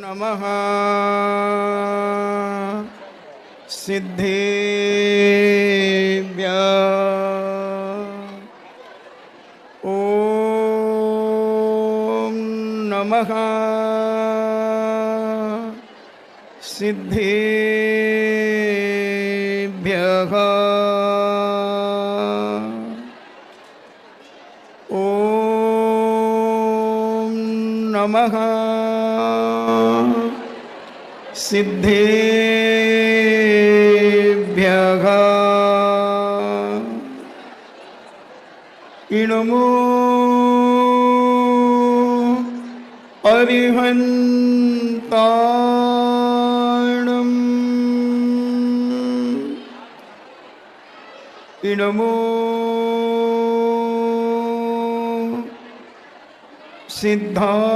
नमः सिद्धेभ्यः। ॐ नमः सिद्धेभ्यः। ॐ नमः सिद्धेभ्यः। इनमो अरिहन्ताणम्। इनमो सिद्धाणम्।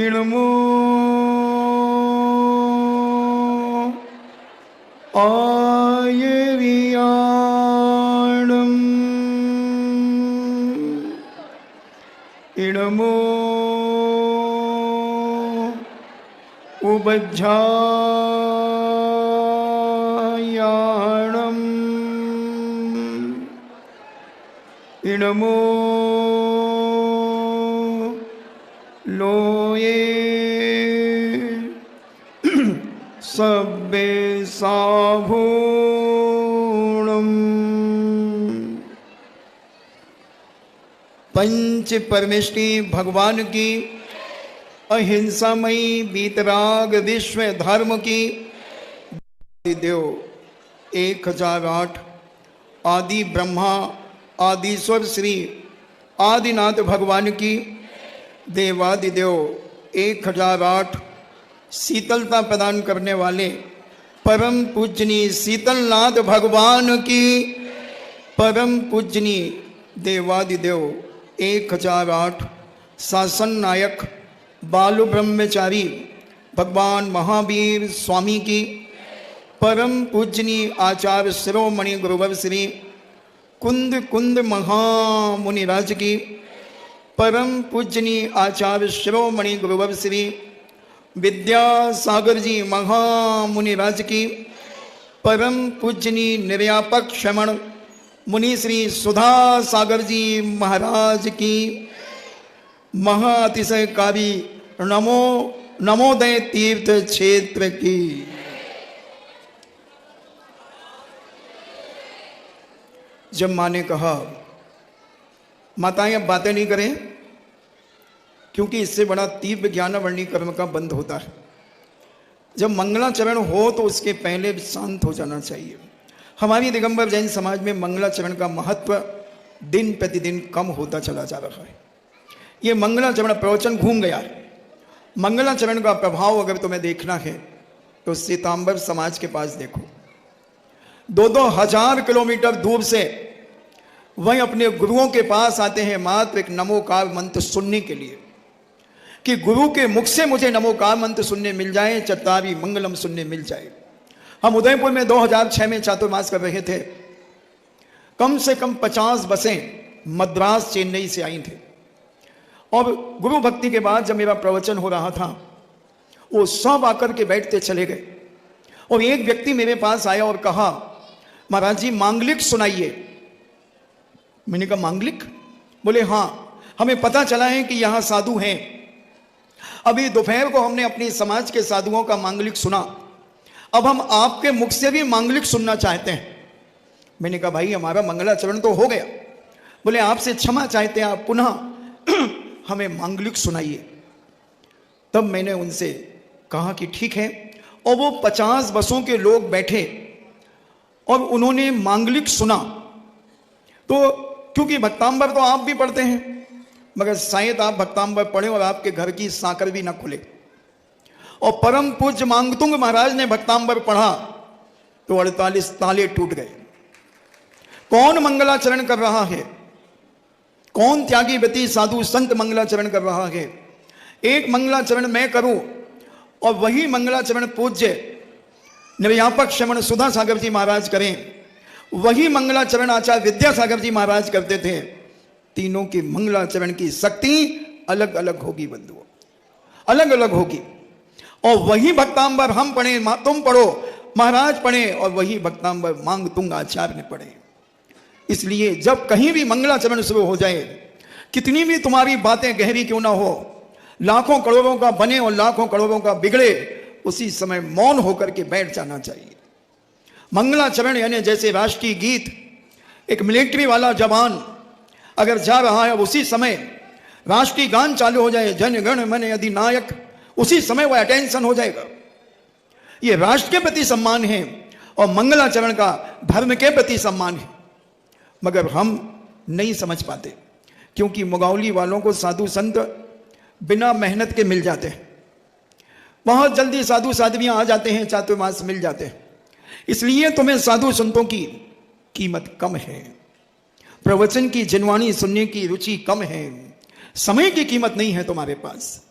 इनमो आयर्याणम्। इनमो उपज्झायाणम्। इनमो लोये सब्बे साभूणम्। पंच परमेष्टि भगवान की अहिंसामयी वीतराग विश्व धर्म की देव 1008 आदि ब्रह्मा आदिश्वर श्री आदिनाथ भगवान की देवादिदेव 1008 शीतलता प्रदान करने वाले परम पूजनीय शीतलनाथ भगवान की परम पूजनीय देवादिदेव 1008 शासन नायक बालु ब्रह्मचारी भगवान महावीर स्वामी की परम पूजनीय आचार्य शिरोमणि गुरुवर श्री कुंद कुंद महामुनिराज की परम पूजनीय आचार्य शिरोमणि गुरुवर श्री विद्यासागर जी महामुनिराज की परम पूजनीय निर्यापक श्रमण मुनि श्री सुधा सागर जी महाराज की महाअतिशयकारी नमोदय तीर्थ क्षेत्र की जब माँ ने कहा माताएं अब बातें नहीं करें क्योंकि इससे बड़ा तीव्र ज्ञानावर्णी कर्म का बंद होता है। जब मंगलाचरण हो तो उसके पहले शांत हो जाना चाहिए। हमारी दिगंबर जैन समाज में मंगलाचरण का महत्व दिन प्रतिदिन कम होता चला जा रहा है। ये मंगलाचरण प्रवचन घूम गया है। मंगलाचरण का प्रभाव अगर तुम्हें देखना है तो सीतांबर समाज के पास देखो। 2-2 हजार किलोमीटर दूर से वही अपने गुरुओं के पास आते हैं मात्र एक नमोकार मंत्र सुनने के लिए कि गुरु के मुख से मुझे नमोकार मंत्र सुनने मिल जाए, चत्तारी मंगलम सुनने मिल जाए। हम उदयपुर में 2006 में चातुर्मास कर रहे थे। कम से कम 50 बसें मद्रास चेन्नई से आई थी और गुरु भक्ति के बाद जब मेरा प्रवचन हो रहा था वो सब आकर के बैठते चले गए और एक व्यक्ति मेरे पास आया और कहा महाराज जी मांगलिक सुनाइए। मैंने कहा मांगलिक? बोले हाँ, हमें पता चला है कि यहां साधु हैं। अभी दोपहर को हमने अपनी समाज के साधुओं का मांगलिक सुना, अब हम आपके मुख से भी मांगलिक सुनना चाहते हैं। मैंने कहा भाई हमारा मंगलाचरण तो हो गया। बोले आपसे क्षमा चाहते हैं, आप पुनः हमें मांगलिक सुनाइए। तब मैंने उनसे कहा कि ठीक है, और वो 50 बसों के लोग बैठे और उन्होंने मांगलिक सुना। तो क्योंकि भक्तांबर तो आप भी पढ़ते हैं, मगर शायद आप भक्तांबर पढ़े और आपके घर की सांकर भी ना खुले। और परम पूज्य मांगतुंग महाराज ने भक्तांबर पढ़ा तो 48 ताले टूट गए। कौन मंगलाचरण कर रहा है? कौन त्यागी व्रती साधु संत मंगलाचरण कर रहा है? एक मंगलाचरण मैं करूं और वही मंगलाचरण पूज्य निर्यापक श्रमण सुधा सागर जी महाराज करें, वही मंगलाचरण आचार्य विद्यासागर जी महाराज करते थे। तीनों के मंगलाचरण की शक्ति अलग अलग होगी बंधुओं, अलग अलग होगी। और वही भक्तांबर हम पढ़े, तुम पढ़ो, महाराज पढ़े, और वही भक्तांबर मांग तुंग आचार्य पढ़े। इसलिए जब कहीं भी मंगलाचरण शुरू हो जाए, कितनी भी तुम्हारी बातें गहरी क्यों ना हो, लाखों करोड़ों का बने और लाखों करोड़ों का बिगड़े, उसी समय मौन होकर के बैठ जाना चाहिए। मंगलाचरण यानी जैसे राष्ट्रीय गीत, एक मिलिट्री वाला जवान अगर जा रहा है, उसी समय राष्ट्रीय गान चालू हो जाए, जन गण मन अधिनायक, उसी समय वह अटेंशन हो जाएगा। यह राष्ट्र के प्रति सम्मान है और मंगलाचरण का धर्म के प्रति सम्मान है। मगर हम नहीं समझ पाते, क्योंकि मुगावली वालों को साधु संत बिना मेहनत के मिल जाते हैं, बहुत जल्दी साधु साध्वियां आ जाते हैं, चातुर्मास मिल जाते हैं। इसलिए तुम्हें साधु संतों की कीमत कम है, प्रवचन की जिनवाणी सुनने की रुचि कम है, समय की कीमत नहीं है तुम्हारे पास।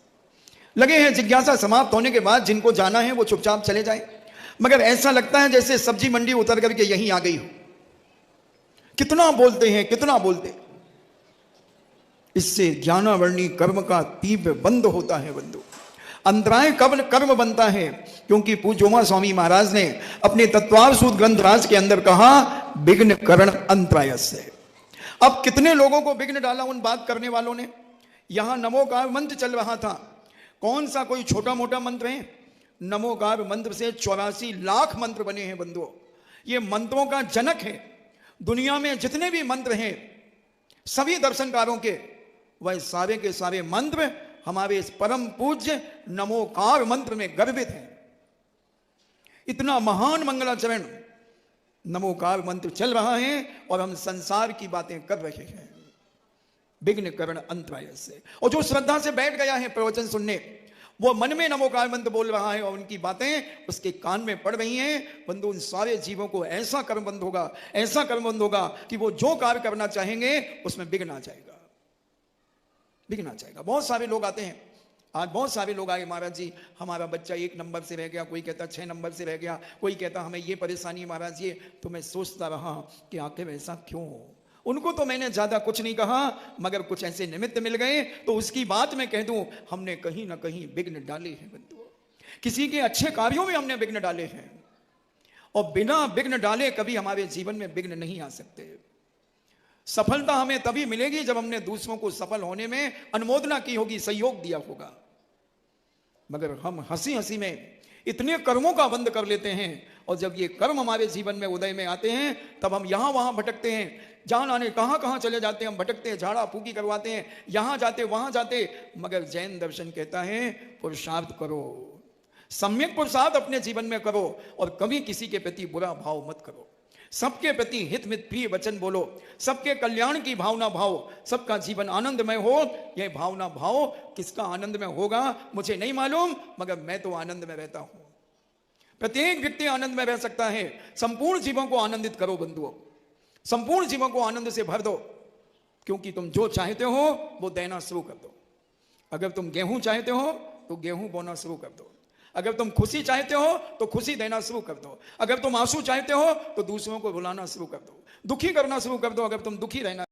लगे हैं जिज्ञासा समाप्त होने के बाद जिनको जाना है वो चुपचाप चले जाए, मगर ऐसा लगता है जैसे सब्जी मंडी उतर करके यहीं आ गई हो। कितना बोलते हैं, कितना बोलते हैं। इससे ज्ञानावर्णी कर्म का तीव्र बंद होता है बंधु। अंतराय कब कर्म बनता है, क्योंकि पूज्योमा स्वामी महाराज ने अपने तत्वावसूत ग्रंथराज के अंदर कहा, विघ्न करण अंतराय से। अब कितने लोगों को विघ्न डाला उन बात करने वालों ने। यहां नमोकार मंत्र चल रहा था, कौन सा कोई छोटा मोटा मंत्र है। नमोकार मंत्र से 84 लाख मंत्र बने हैं बंधुओं। ये मंत्रों का जनक है। दुनिया में जितने भी मंत्र हैं सभी दर्शनकारों के, वह सारे के सारे मंत्र हमारे इस परम पूज्य नमोकार मंत्र में गर्भित हैं। इतना महान मंगलाचरण नमोकार मंत्र चल रहा है और हम संसार की बातें कर रहे हैं, विघ्न करण अंतराय से। और जो श्रद्धा से बैठ गया है प्रवचन सुनने, वो मन में नमोकार मंत्र बोल रहा है और उनकी बातें उसके कान में पड़ रही हैं, बंधु उन सारे जीवों को ऐसा कर्म बंद होगा, ऐसा कर्म बंद होगा कि वो जो कार्य करना चाहेंगे उसमें विघ्न आ जाएगा, विघ्न आ जाएगा। बहुत सारे लोग आते हैं, आज बहुत सारे लोग आए, महाराज जी हमारा बच्चा 1 नंबर से रह गया, कोई कहता 6 नंबर से रह गया, कोई कहता हमें ये परेशानी महाराज ये। तो मैं सोचता रहा कि आखिर ऐसा क्यों हो। उनको तो मैंने ज्यादा कुछ नहीं कहा, मगर कुछ ऐसे निमित्त मिल गए तो उसकी बात मैं कह दूं, हमने कहीं ना कहीं विघ्न डाले हैं बंधुओं। किसी के अच्छे कार्यों में हमने विघ्न डाले हैं, और बिना विघ्न डाले कभी हमारे जीवन में विघ्न नहीं आ सकते। सफलता हमें तभी मिलेगी जब हमने दूसरों को सफल होने में अनुमोदना की होगी, सहयोग दिया होगा। मगर हम हंसी हंसी में इतने कर्मों का बंद कर लेते हैं, और जब ये कर्म हमारे जीवन में उदय में आते हैं तब हम यहां वहां भटकते हैं, जान आने कहां कहां चले जाते हैं, हम भटकते हैं, झाड़ा फूकी करवाते हैं, यहां जाते वहां जाते। मगर जैन दर्शन कहता है पुरुषार्थ करो, सम्यक पुरुषार्थ अपने जीवन में करो, और कभी किसी के प्रति बुरा भाव मत करो। सबके प्रति हित मित प्रिय वचन बोलो, सबके कल्याण की भावना भाव, सबका जीवन आनंदमय हो। यह भावना भाव किसका आनंद में होगा मुझे नहीं मालूम, मगर मैं तो आनंद में रहता हूं। प्रत्येक व्यक्ति आनंद में रह सकता है। संपूर्ण जीवों को आनंदित करो बंधुओं, संपूर्ण जीवों को आनंद से भर दो, क्योंकि तुम जो चाहते हो वो देना शुरू कर दो। अगर तुम गेहूं चाहते हो तो गेहूं बोना शुरू कर दो, अगर तुम खुशी चाहते हो तो खुशी देना शुरू कर दो, अगर तुम आंसू चाहते हो तो दूसरों को रुलाना शुरू कर दो, दुखी करना शुरू कर दो, अगर तुम दुखी रहना